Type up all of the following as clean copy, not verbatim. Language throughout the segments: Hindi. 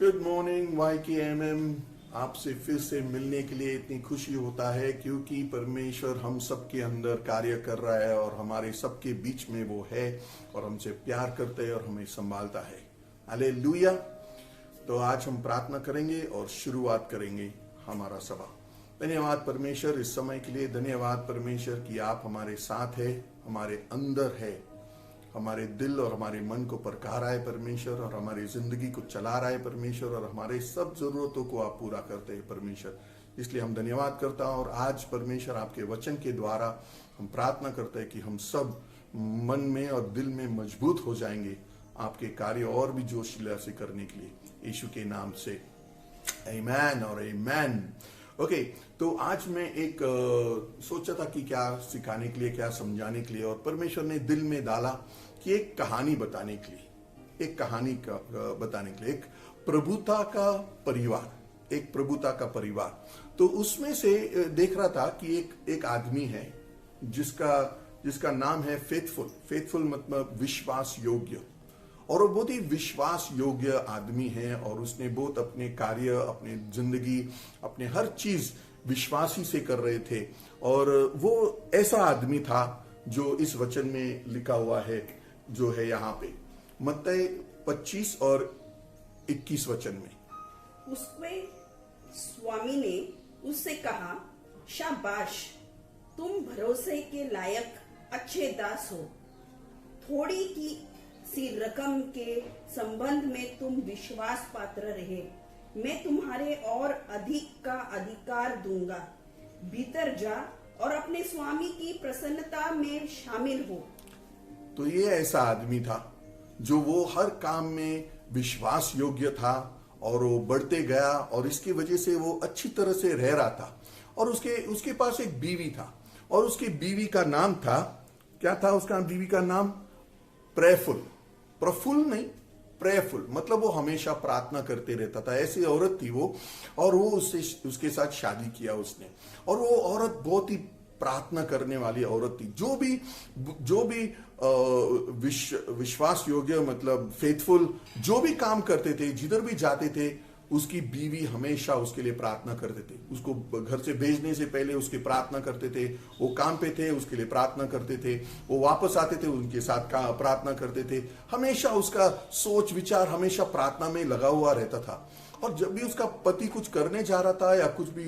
Good morning YKMM। आपसे फिर से मिलने के लिए इतनी खुशी होता है क्योंकि परमेश्वर हम सबके अंदर कार्य कर रहा है और हमारे सबके बीच में वो है और हमसे प्यार करते हैं और हमें संभालता है। हालेलुया। तो आज हम प्रार्थना करेंगे और शुरुआत करेंगे हमारा सभा। धन्यवाद परमेश्वर इस समय के लिए। धन्यवाद परमेश्वर कि आप हमारे साथ है, हमारे अंदर है, हमारे दिल और हमारे मन को परखा रहा है परमेश्वर, और हमारी जिंदगी को चला रहा है परमेश्वर, और हमारे सब जरूरतों को आप पूरा करते हैं परमेश्वर। इसलिए हम धन्यवाद करता हूं। और आज परमेश्वर आपके वचन के द्वारा हम प्रार्थना करते हैं कि हम सब मन में और दिल में मजबूत हो जाएंगे आपके कार्य और भी जोशीला से करने के लिए, यीशु के नाम से आमीन और आमीन। ओके, तो आज मैं एक सोचा था कि क्या सिखाने के लिए, क्या समझाने के लिए, और परमेश्वर ने दिल में डाला कि एक कहानी बताने के लिए, एक कहानी का बताने के लिए, एक प्रभुता का परिवार, एक प्रभुता का परिवार। तो उसमें से देख रहा था कि एक आदमी है जिसका नाम है फेथफुल मतलब विश्वास योग्य, और वो बहुत ही विश्वास योग्य आदमी है, और उसने बहुत अपने कार्य, अपने जिंदगी, अपने हर चीज विश्वासी से कर रहे थे। और वो ऐसा आदमी था जो इस वचन में लिखा हुआ है, जो है यहाँ पे मत्ती 25 और 21 वचन में। उसके स्वामी ने उससे कहा, शाबाश, तुम भरोसे के लायक अच्छे दास हो। थोड़ी की सी रकम के संबंध में तुम विश्वास पात्र रहे, मैं तुम्हारे और अधिक का अधिकार दूंगा। भीतर जा और अपने स्वामी की प्रसन्नता में शामिल हो। तो ये ऐसा आदमी था जो वो हर काम में विश्वास योग्य था, और वो बढ़ते गया, और इसकी वजह से वो अच्छी तरह से रह रहा था। और उसके पास एक बीवी था, और उसकी बीवी का नाम था, क्या था उसका बीवी का नाम? प्रफुल्ल नहीं, प्रेयरफुल, मतलब वो हमेशा प्रार्थना करते रहता था। ऐसी औरत थी वो, और वो उसके साथ शादी किया उसने। और वो औरत बहुत ही प्रार्थना करने वाली औरत थी। जो भी विश्वास योग्य मतलब फेथफुल जो भी काम करते थे, जिधर भी जाते थे, उसकी बीवी हमेशा उसके लिए प्रार्थना करते थे। उसको घर से भेजने से पहले उसकी प्रार्थना करते थे। वो काम पे थे, उसके लिए प्रार्थना करते थे। वो वापस आते थे, उनके साथ प्रार्थना करते थे। हमेशा उसका सोच विचार हमेशा प्रार्थना में लगा हुआ रहता था। और जब भी उसका पति कुछ करने जा रहा था या कुछ भी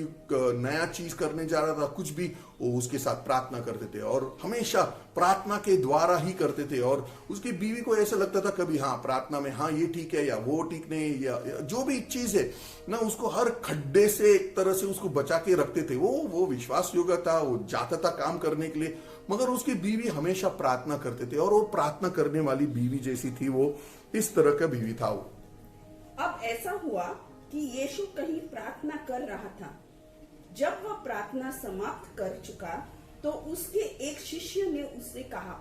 नया चीज करने जा रहा था, कुछ भी, वो उसके साथ प्रार्थना करते थे, और हमेशा प्रार्थना के द्वारा ही करते थे। और उसकी बीवी को ऐसा लगता था कभी हाँ प्रार्थना में हाँ ये ठीक है या वो ठीक नहीं, या जो भी चीज है ना, उसको हर खड्डे से एक तरह से उसको बचा के रखते थे। वो विश्वास योग्य था, वो जाता था काम करने के लिए, मगर उसकी बीवी हमेशा प्रार्थना करते थे। और वो प्रार्थना करने वाली बीवी जैसी थी, वो इस तरह का बीवी था वो। अब ऐसा हुआ कि यीशु कहीं प्रार्थना कर रहा था। जब वह प्रार्थना समाप्त कर चुका तो उसके एक शिष्य ने उससे कहा,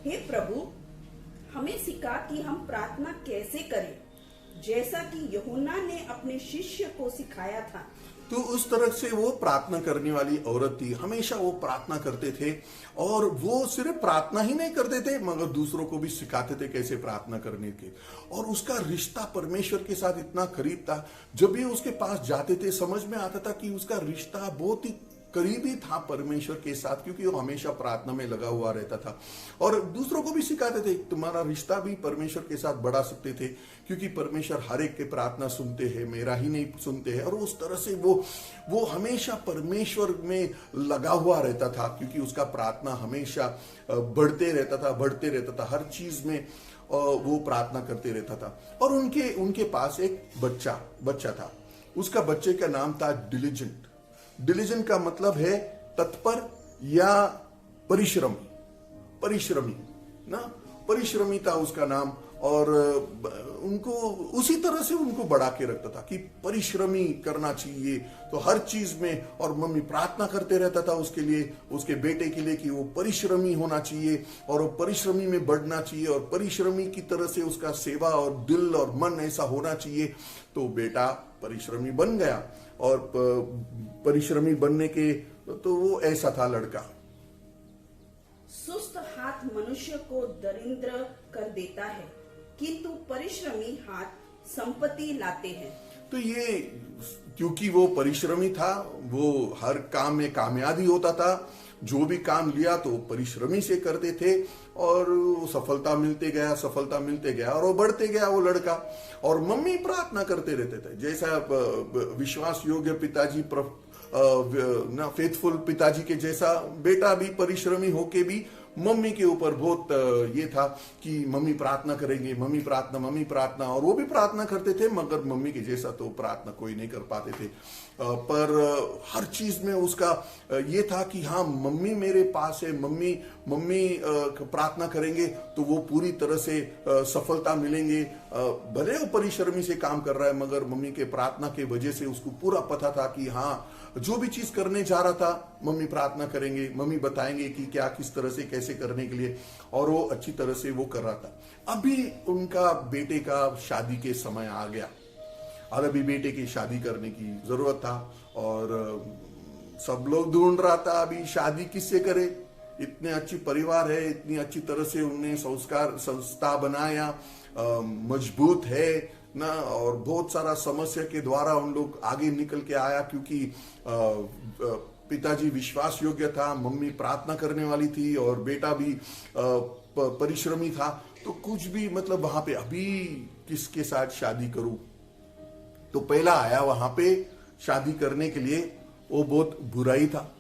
हे प्रभु, हमें सिखा कि हम प्रार्थना कैसे करें, जैसा कि यूहन्ना ने अपने शिष्य को सिखाया था। तो उस तरह से वो प्रार्थना करने वाली औरत थी। हमेशा वो प्रार्थना करते थे, और वो सिर्फ प्रार्थना ही नहीं करते थे मगर दूसरों को भी सिखाते थे कैसे प्रार्थना करने के। और उसका रिश्ता परमेश्वर के साथ इतना करीब था, जब भी उसके पास जाते थे समझ में आता था कि उसका रिश्ता बहुत ही करीबी था परमेश्वर के साथ, क्योंकि वो हमेशा प्रार्थना में लगा हुआ रहता था। और दूसरों को भी सिखाते थे, तुम्हारा रिश्ता भी परमेश्वर के साथ बढ़ा सकते थे, क्योंकि परमेश्वर हर एक के प्रार्थना सुनते हैं, मेरा ही नहीं सुनते हैं। और उस तरह से वो हमेशा परमेश्वर में लगा हुआ रहता था, क्योंकि उसका प्रार्थना हमेशा बढ़ते रहता था, हर चीज में वो प्रार्थना करते रहता था। और उनके पास एक बच्चा था। उसका बच्चे का नाम था डिलीजेंट का मतलब है तत्पर या परिश्रमी था उसका नाम। और उनको उसी तरह से उनको बढ़ा के रखता था कि परिश्रमी करना चाहिए, तो हर चीज में। और मम्मी प्रार्थना करते रहता था उसके लिए, उसके बेटे के लिए, कि वो परिश्रमी होना चाहिए और वो परिश्रमी में बढ़ना चाहिए, और परिश्रमी की तरह से उसका सेवा और दिल और मन ऐसा होना चाहिए। तो बेटा परिश्रमी बन गया, और परिश्रमी बनने के तो वो ऐसा था लड़का। सुस्त हाथ मनुष्य को दरिद्र कर देता है, किंतु परिश्रमी हाथ संपत्ति लाते हैं। तो ये क्योंकि वो परिश्रमी था, वो हर काम में कामयाबी होता था, जो भी काम लिया तो परिश्रमी से करते थे और सफलता मिलते गया और वो बढ़ते गया वो लड़का। और मम्मी प्रार्थना करते रहते थे, जैसा विश्वास योग्य पिताजी ना फेथफुल पिताजी के जैसा बेटा भी परिश्रमी होके भी मम्मी के ऊपर बहुत ये था कि मम्मी प्रार्थना करेंगे, मम्मी प्रार्थना, और वो भी प्रार्थना करते थे, मगर मम्मी के जैसा तो प्रार्थना कोई नहीं कर पाते थे। पर हर चीज में उसका ये था कि हाँ मम्मी मेरे पास है, मम्मी प्रार्थना करेंगे तो वो पूरी तरह से सफलता मिलेंगे। भले वो परिश्रमी से काम कर रहा है, मगर मम्मी के प्रार्थना के वजह से उसको पूरा पता था कि हाँ जो भी चीज करने जा रहा था मम्मी प्रार्थना करेंगे, मम्मी बताएंगे कि क्या किस तरह से कैसे करने के लिए, और वो अच्छी तरह से वो कर रहा था। अभी उनका बेटे का शादी के समय आ गया और अभी बेटे की शादी करने की जरूरत था और सब लोग ढूंढ रहा था अभी शादी किससे करे। इतने अच्छी परिवार है, इतनी अच्छी तरह से उनने संस्था बनाया, मजबूत है ना, और बहुत सारा समस्या के द्वारा उन लोग आगे निकल के आया क्योंकि पिताजी विश्वास योग्य था, मम्मी प्रार्थना करने वाली थी और बेटा भी परिश्रमी था। तो कुछ भी मतलब वहां पे अभी किसके साथ शादी करूं, तो पहला आया वहां पे शादी करने के लिए वो बहुत बुराई था।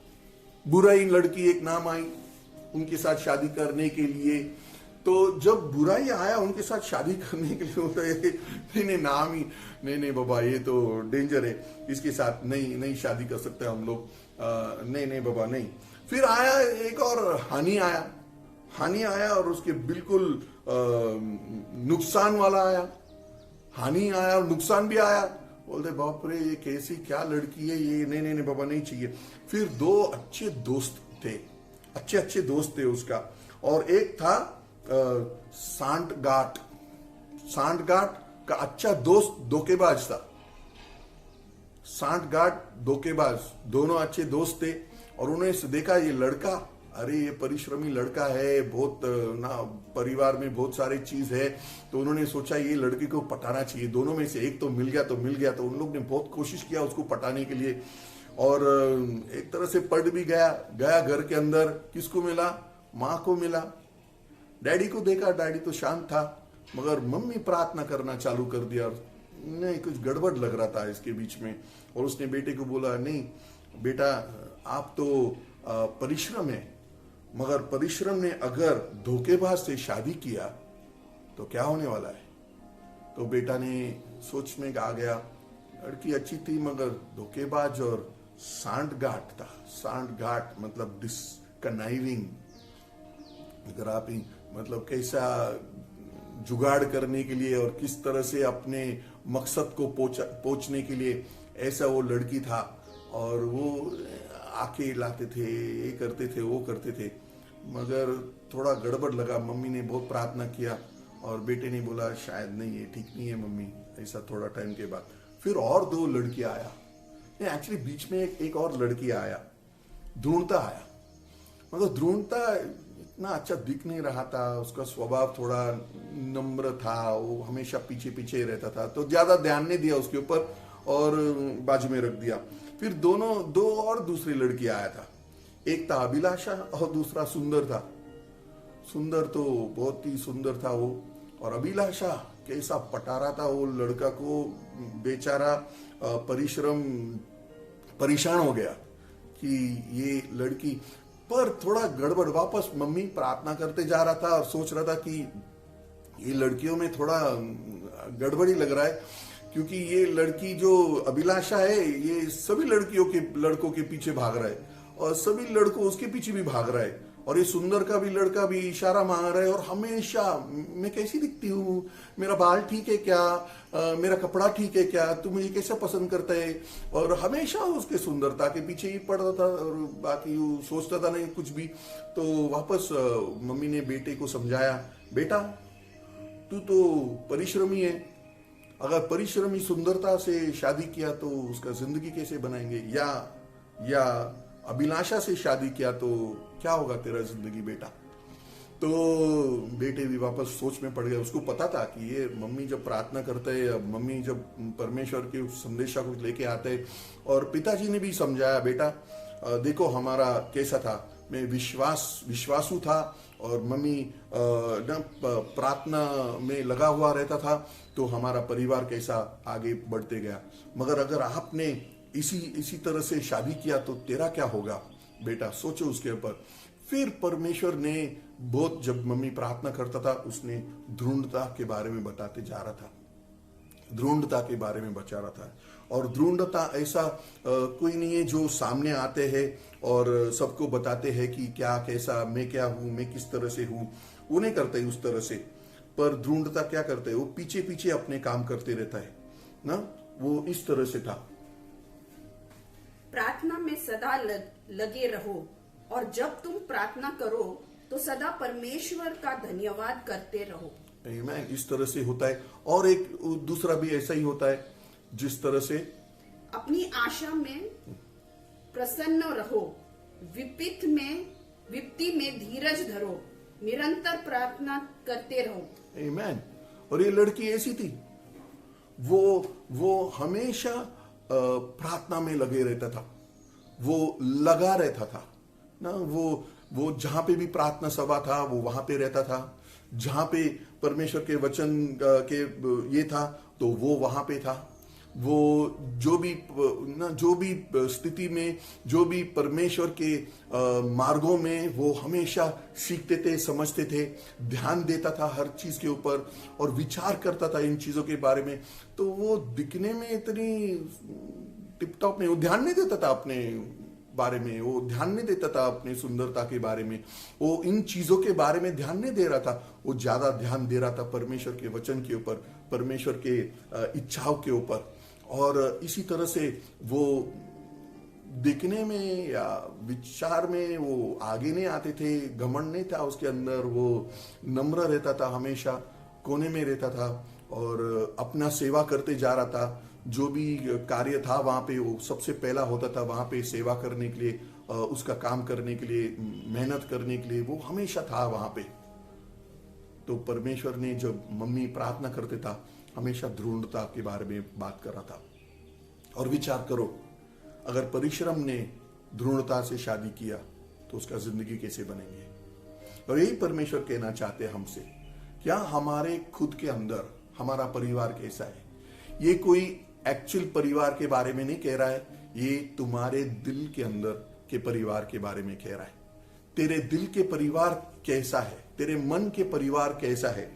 बुराई लड़की एक नाम आई उनके साथ शादी करने के लिए। तो जब बुराई आया उनके साथ शादी करने के लिए होता है नहीं नाम ही नहीं बाबा ये तो डेंजर है, इसके साथ नहीं शादी कर सकते हम लोग, नहीं बाबा नहीं। फिर आया एक और हानि आया और उसके बिल्कुल नुकसान वाला आया। हानि आया और नुकसान भी आया, बोलते बाप रे ये कैसी क्या लड़की है ये, नहीं बाबा नहीं चाहिए। फिर दो अच्छे दोस्त थे उसका, और एक था सांठगांठ का अच्छा दोस्त धोखेबाज था। सांठगांठ धोखेबाज दोनों अच्छे दोस्त थे और उन्होंने देखा ये लड़का, अरे ये परिश्रमी लड़का है, बहुत ना परिवार में बहुत सारी चीज है, तो उन्होंने सोचा ये लड़के को पटाना चाहिए। दोनों में से एक तो मिल गया तो उन लोग ने बहुत कोशिश किया उसको पटाने के लिए और एक तरह से पट भी गया घर के अंदर। किसको मिला? माँ को मिला। डैडी को देखा, डैडी तो शांत था, मगर मम्मी प्रार्थना करना चालू कर दिया। नहीं कुछ गड़बड़ लग रहा था इसके बीच में, और उसने बेटे को बोला नहीं बेटा आप तो परिश्रम है, मगर परिश्रम ने अगर धोखेबाज से शादी किया तो क्या होने वाला है। तो बेटा ने सोच में आ गया, लड़की अच्छी थी मगर धोखेबाज और सांठगांठ था। सांठगांठ मतलब डिसकनाइविंग, अगर आप मतलब कैसा जुगाड़ करने के लिए और किस तरह से अपने मकसद को पहुंचने के लिए, ऐसा वो लड़की था। और वो आके लाते थे, ये करते थे वो करते थे, मगर थोड़ा गड़बड़ लगा। मम्मी ने बहुत प्रार्थना किया और बेटे ने बोला शायद नहीं ये ठीक नहीं है मम्मी, ऐसा थोड़ा टाइम के बाद। फिर और दो लड़कियां आया, एक्चुअली बीच में एक और लड़की आया, ढूंढता आया, मगर ढूंढता इतना अच्छा दिख नहीं रहा था। उसका स्वभाव थोड़ा नम्र था, वो हमेशा पीछे रहता था, तो ज्यादा ध्यान नहीं दिया उसके ऊपर और बाजू में रख दिया। फिर दो और दूसरी लड़की आया था, एक था अभिलाषा और दूसरा सुंदर था। सुंदर तो बहुत ही सुंदर था वो, और अभिलाषा कैसा पटा रहा था वो लड़का को, बेचारा परेशान हो गया कि ये लड़की। पर थोड़ा गड़बड़, वापस मम्मी प्रार्थना करते जा रहा था और सोच रहा था कि ये लड़कियों में थोड़ा गड़बड़ी लग रहा है, क्योंकि ये लड़की जो अभिलाषा है ये सभी लड़कों के पीछे भाग रहा है और सभी लड़कों उसके पीछे भी भाग रहा है, और ये सुंदर का भी लड़का भी इशारा मांग रहा है और हमेशा मैं कैसी दिखती हूँ, मेरा बाल ठीक है क्या, मेरा कपड़ा ठीक है क्या, तू मुझे कैसा पसंद करता है, और हमेशा उसके सुंदरता के पीछे ही पड़ता था और बाकी वो सोचता था नहीं कुछ भी। तो वापस मम्मी ने बेटे को समझाया, बेटा तू तो परिश्रमी है, अगर परिश्रमी सुंदरता से शादी किया तो उसका जिंदगी कैसे बनाएंगे, या अभिलाषा से शादी किया तो क्या होगा तेरा जिंदगी बेटा। तो बेटे भी वापस सोच में पड़ गया। उसको पता था कि ये मम्मी जब प्रार्थना करते हैं, मम्मी जब परमेश्वर के उस संदेशा को लेके आते हैं, और पिताजी ने भी समझाया, बेटा देखो हमारा कैसा था, मैं विश्वासु था और मम्मी न प्रार्थना में लगा हुआ रहता था, तो हमारा परिवार कैसा आगे बढ़ते गया। मगर अगर आपने इसी तरह से शादी किया तो तेरा क्या होगा बेटा, सोचो उसके ऊपर। फिर परमेश्वर ने बहुत, जब मम्मी प्रार्थना करता था, उसने ध्रुवता के बारे में बताते जा रहा था, ध्रुवता के बारे में बचा रहा था। और ध्रुवता ऐसा कोई नहीं है जो सामने आते हैं और सबको बताते हैं कि क्या कैसा, मैं क्या हूं, मैं किस तरह से हूं, वो नहीं करते उस तरह से। पर ध्रुवता क्या करते हैं, वो पीछे पीछे अपने काम करते रहता है ना, वो इस तरह से था। प्रार्थना में सदा लगे रहो, और जब तुम प्रार्थना करो तो सदा परमेश्वर का धन्यवाद करते रहो। आमीन, इस तरह से होता है। और एक दूसरा भी ऐसा ही होता है, जिस तरह से अपनी आशा में प्रसन्न रहो, विपत्ति में धीरज धरो, निरंतर प्रार्थना करते रहो। आमीन। और ये लड़की ऐसी थी, वो हमेशा प्रार्थना में लगे रहता था, वो लगा रहता था ना। वो जहां पे भी प्रार्थना सभा था वो वहां पे रहता था, जहां पे परमेश्वर के वचन के ये था तो वो वहां पे था। वो जो भी स्थिति में, जो भी परमेश्वर के मार्गों में, वो हमेशा सीखते थे, समझते थे, ध्यान देता था हर चीज के ऊपर और विचार करता था इन चीजों के बारे में। तो वो दिखने में इतनी टिप टॉप में, वो ध्यान नहीं देता था अपने बारे में, वो ध्यान नहीं देता था अपनी सुंदरता के बारे में, वो इन चीजों के बारे में ध्यान नहीं दे रहा था। वो ज्यादा ध्यान दे रहा था परमेश्वर के वचन के ऊपर, परमेश्वर के इच्छाओं के ऊपर। और इसी तरह से वो दिखने में या विचार में वो आगे नहीं आते थे, घमंड नहीं था उसके अंदर, वो नम्र रहता था, हमेशा कोने में रहता था और अपना सेवा करते जा रहा था। जो भी कार्य था वहां पे वो सबसे पहला होता था, वहां पे सेवा करने के लिए, उसका काम करने के लिए, मेहनत करने के लिए वो हमेशा था वहां पे। तो परमेश्वर ने जब मम्मी प्रार्थना करते था, हमेशा ध्रुवता के बारे में बात कर रहा था। और विचार करो, अगर परिश्रम ने ध्रुवता से शादी किया तो उसका जिंदगी कैसे बनेंगे। और यही परमेश्वर कहना चाहते हैं हमसे, क्या हमारे खुद के अंदर हमारा परिवार कैसा है। ये कोई एक्चुअल परिवार के बारे में नहीं कह रहा है, ये तुम्हारे दिल के अंदर के परिवार के बारे में कह रहा है। तेरे दिल के परिवार कैसा है, तेरे मन के परिवार कैसा है।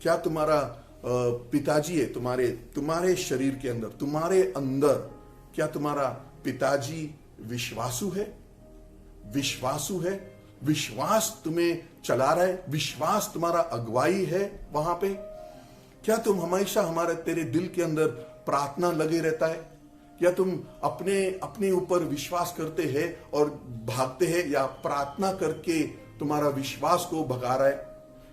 क्या तुम्हारा पिताजी है, तुम्हारे शरीर के अंदर, तुम्हारे अंदर, क्या तुम्हारा पिताजी विश्वासु है, विश्वास तुम्हें चला रहा है, विश्वास तुम्हारा अगुवाई है वहां पे। क्या तुम हमेशा तेरे दिल के अंदर प्रार्थना लगे रहता है, या तुम अपने ऊपर विश्वास करते हैं और भागते हैं, या प्रार्थना करके तुम्हारा विश्वास को भगा रहा है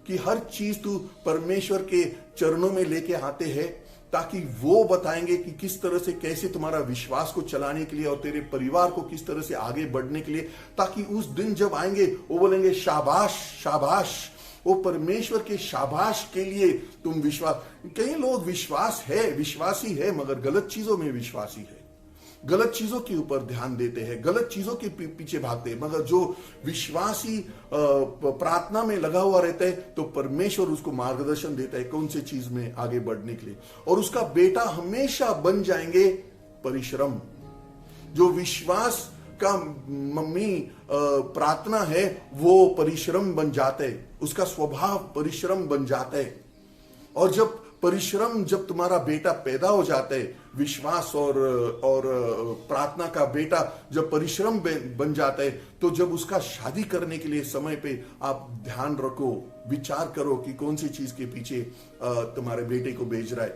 कि हर चीज तू परमेश्वर के चरणों में लेके आते हैं ताकि वो बताएंगे कि किस तरह से, कैसे तुम्हारा विश्वास को चलाने के लिए और तेरे परिवार को किस तरह से आगे बढ़ने के लिए, ताकि उस दिन जब आएंगे वो बोलेंगे शाबाश शाबाश, वो परमेश्वर के शाबाश के लिए तुम विश्वास। कई लोग विश्वासी है मगर गलत चीजों में विश्वासी है, गलत चीजों के ऊपर ध्यान देते हैं, गलत चीजों के पीछे भागते हैं। मगर जो विश्वासी प्रार्थना में लगा हुआ रहता है तो परमेश्वर उसको मार्गदर्शन देता है कौन सी चीज में आगे बढ़ने के लिए, और उसका बेटा हमेशा बन जाएंगे परिश्रम। जो विश्वास का मम्मी प्रार्थना है वो परिश्रम बन जाता है, उसका स्वभाव परिश्रम बन जाता है। और जब तुम्हारा बेटा पैदा हो जाता है, विश्वास और प्रार्थना का बेटा जब परिश्रम बन जाता है, तो जब उसका शादी करने के लिए समय पे आप ध्यान रखो, विचार करो कि कौन सी चीज के पीछे तुम्हारे बेटे को भेज रहा है,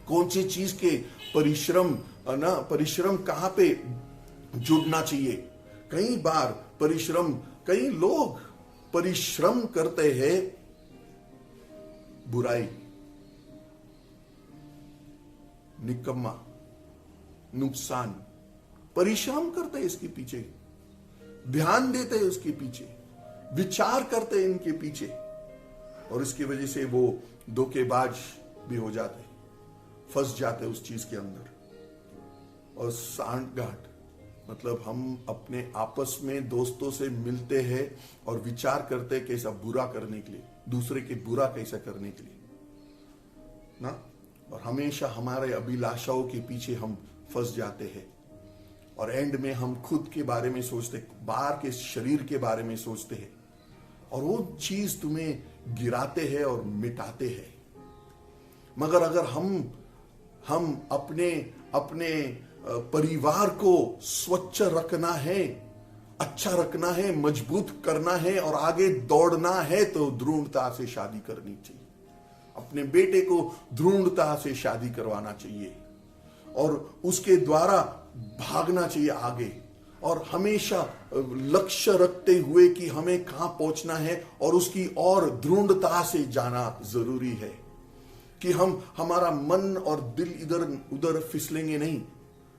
कौन सी चीज के परिश्रम कहां पे जुड़ना चाहिए। कई लोग परिश्रम करते हैं बुराई, निकम्मा, नुकसान, परिश्रम करते हैं इसके पीछे, ध्यान देते हैं उसके पीछे, विचार करते हैं इनके पीछे, और इसकी वजह से वो धोखेबाज भी हो जाते, फंस जाते उस चीज के अंदर। और सांठगांठ मतलब हम अपने आपस में दोस्तों से मिलते हैं और विचार करते हैं कैसा बुरा करने के लिए, दूसरे के बुरा कैसा करने के लिए ना, और हमेशा हमारे अभिलाषाओं के पीछे हम फंस जाते हैं, और एंड में हम खुद के बारे में सोचते, बाहर के शरीर के बारे में सोचते हैं, और वो चीज तुम्हें गिराते हैं और मिटाते हैं। मगर अगर हम अपने परिवार को स्वच्छ रखना है, अच्छा रखना है, मजबूत करना है और आगे दौड़ना है, तो दृढ़ता से शादी करनी चाहिए। अपने बेटे को दृढ़ता से शादी करवाना चाहिए और उसके द्वारा भागना चाहिए आगे, और हमेशा लक्ष्य रखते हुए कि हमें कहां पहुंचना है, और उसकी और दृढ़ता से जाना जरूरी है कि हमारा मन और दिल इधर उधर फिसलेंगे नहीं,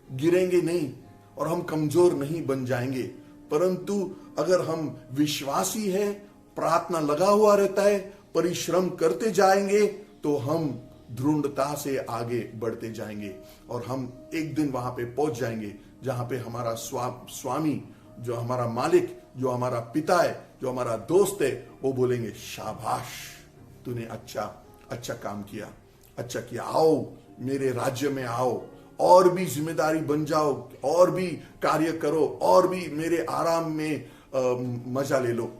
गिरेंगे नहीं, और हम कमजोर नहीं बन जाएंगे। परंतु अगर हम विश्वासी है, प्रार्थना लगा हुआ रहता है, परिश्रम करते जाएंगे, तो हम दृढ़ता से आगे बढ़ते जाएंगे, और हम एक दिन वहां पे पहुंच जाएंगे जहां पे हमारा स्वामी, जो हमारा मालिक, जो हमारा पिता है, जो हमारा दोस्त है, वो बोलेंगे शाबाश, तूने अच्छा काम किया, अच्छा किया, आओ मेरे राज्य में आओ, और भी जिम्मेदारी बन जाओ, और भी कार्य करो, और भी मेरे आराम में मजा ले लो।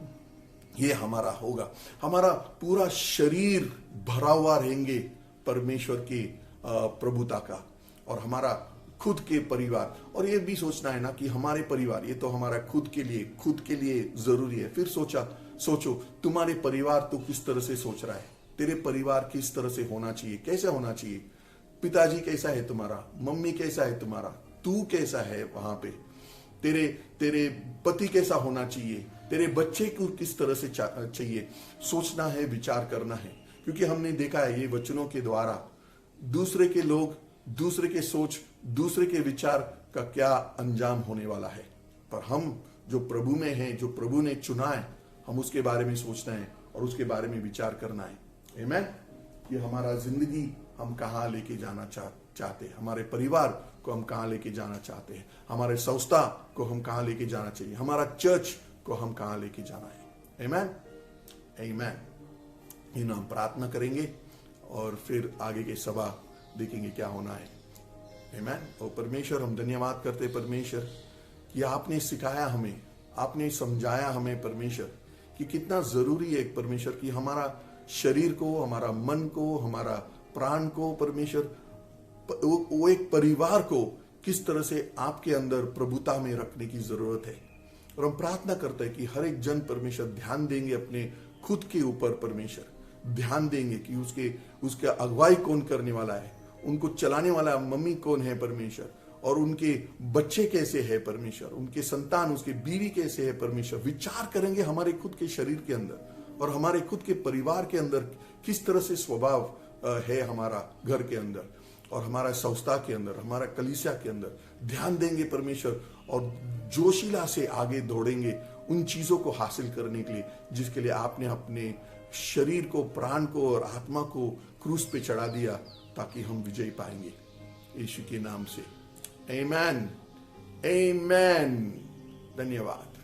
ये हमारा होगा, हमारा पूरा शरीर भरा हुआ रहेंगे परमेश्वर की प्रभुता का, और हमारा खुद के परिवार, और ये भी सोचना है ना कि हमारे परिवार, ये तो हमारा खुद के लिए जरूरी है। फिर सोचो तुम्हारे परिवार तो किस तरह से सोच रहा है, तेरे परिवार किस तरह से होना चाहिए, कैसा होना चाहिए, पिताजी कैसा है तुम्हारा, मम्मी कैसा है तुम्हारा, तू कैसा है वहां पे, तेरे पति कैसा होना चाहिए, तेरे बच्चे को किस तरह से चाहिए, सोचना है, विचार करना है। क्योंकि हमने देखा है ये वचनों के द्वारा दूसरे के लोग, दूसरे के सोच, दूसरे के विचार का क्या अंजाम होने वाला है। पर हम जो प्रभु में हैं, जो प्रभु ने चुना है, हम उसके बारे में सोचना है और उसके बारे में विचार करना है। आमीन। कि हमारा जिंदगी हम कहाँ लेके जाना चाहते हैं, हमारे परिवार को हम कहाँ लेके जाना चाहते हैं, हमारे संस्था को हम कहाँ लेके जाना चाहिए, हमारा चर्च को हम कहाँ लेके जाना है। आमीन, आमीन। इन हम प्रार्थना करेंगे और फिर आगे की सभा देखेंगे क्या होना है। आमीन। और परमेश्वर, हम धन्यवाद करते परमेश्वर कि आपने सिखाया हमें, आपने समझाया हमें परमेश्वर कि कितना जरूरी है परमेश्वर कि हमारा शरीर को, हमारा मन को, हमारा प्राण को परमेश्वर, वो एक परिवार को किस तरह से आपके अंदर प्रभुता में रखने की जरूरत है। और हम प्रार्थना करते हैं कि हर एक जन परमेश्वर ध्यान देंगे अपने खुद के ऊपर, परमेश्वर ध्यान देंगे कि उसके अगुवाई कौन करने वाला है, उनको चलाने वाला मम्मी कौन है परमेश्वर, और उनके बच्चे कैसे है परमेश्वर, उनके संतान, उसके बीवी कैसे है परमेश्वर। विचार करेंगे हमारे खुद के शरीर के अंदर और हमारे खुद के परिवार के अंदर किस तरह से स्वभाव है हमारा घर के अंदर और हमारा संस्था के अंदर, हमारा कलीसिया के अंदर। ध्यान देंगे परमेश्वर और जोशीला से आगे दौड़ेंगे उन चीजों को हासिल करने के लिए जिसके लिए आपने अपने शरीर को, प्राण को और आत्मा को क्रूस पे चढ़ा दिया, ताकि हम विजय पाएंगे यीशु के नाम से। आमीन, आमीन। धन्यवाद।